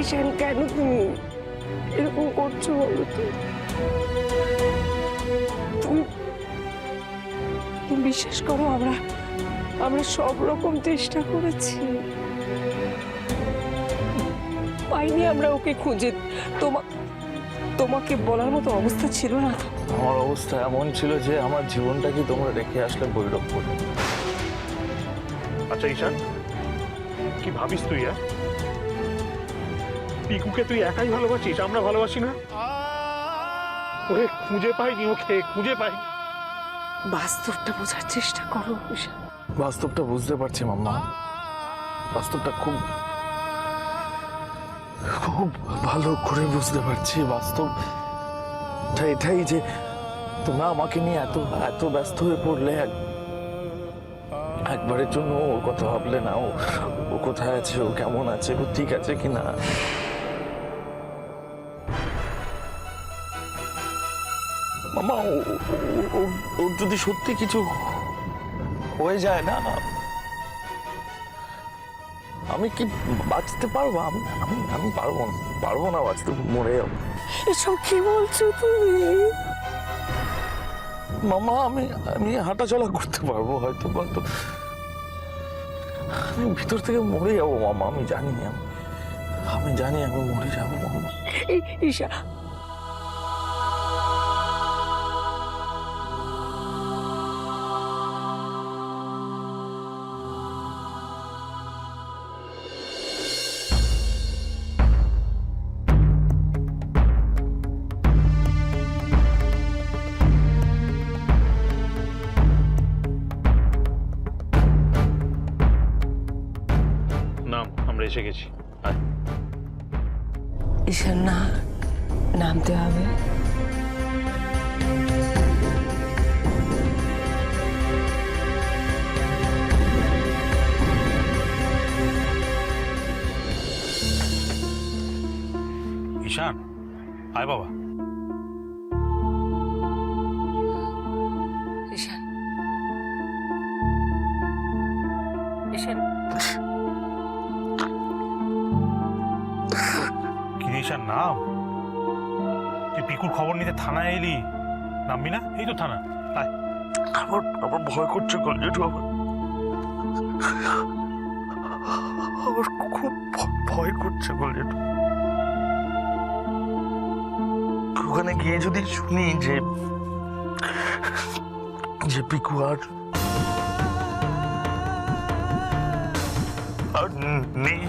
ঈশান, কেন তুমি এরকম করছো বলো তো? তুমি তুমি বিশ্বাস করো, আমরা সব রকম চেষ্টা করেছি, পাইনি আমরা ওকে খুঁজে। তোমাকে বলার মতো অবস্থা ছিল না। আমার অবস্থা এমন ছিল যে আমার জীবনটাকে তোমরা রেখে আসলে বৈরব করে। আচ্ছা ঈশান, কি ভাবিস তুই? পিকুকে তুই একাই ভালোবাসিস, আমরা ভালোবাসি না? ওরে খুঁজে পাইনি, ওকে খুঁজে পাই। বাস্তবটা বোঝার চেষ্টা করো ঈশান। বাস্তবটা বুঝতে পারছি মাম্মা, বাস্তবটা খুব খুব ভালো করে বুঝতে পারছি। বাস্তবটা এটাই যে তোমরা আমাকে নিয়ে এত এত ব্যস্ত হয়ে পড়লে, একবারের জন্য ওর কথা ভাবলে না। ও কোথায় আছে, ও কেমন আছে, ও ঠিক আছে কিনা। মামা, ওর যদি সত্যি কিছু হয়ে যায় না, আমি কি বাঁচতে পারবো? আমি পারবো না বাঁচতে, মরে যাবো। এসব কি বলছো তুমি? মামা, আমি হাঁটা চলা করতে পারবো হয়তো, কিন্তু আমি ভিতর থেকে মরে যাবো মামা। আমি জানি আমি মরে যাবো মামা। ঈশা, নাম, আমরা এসে গেছি। ঈশান, নামতে হবে। ঈশান, আয় বাবা। ঈশান, ঈশান, কি ঈশান নাম? তুই পিকুর খবর নিতে থানায় এলি, নামবি না? এই তো থানা। আয়। আমার ভয় করছে গল্পেটু, আমার খুব ভয় করছে গল্পেটু। ওখানে গিয়ে যদি শুনি যে পিকু আর নেই,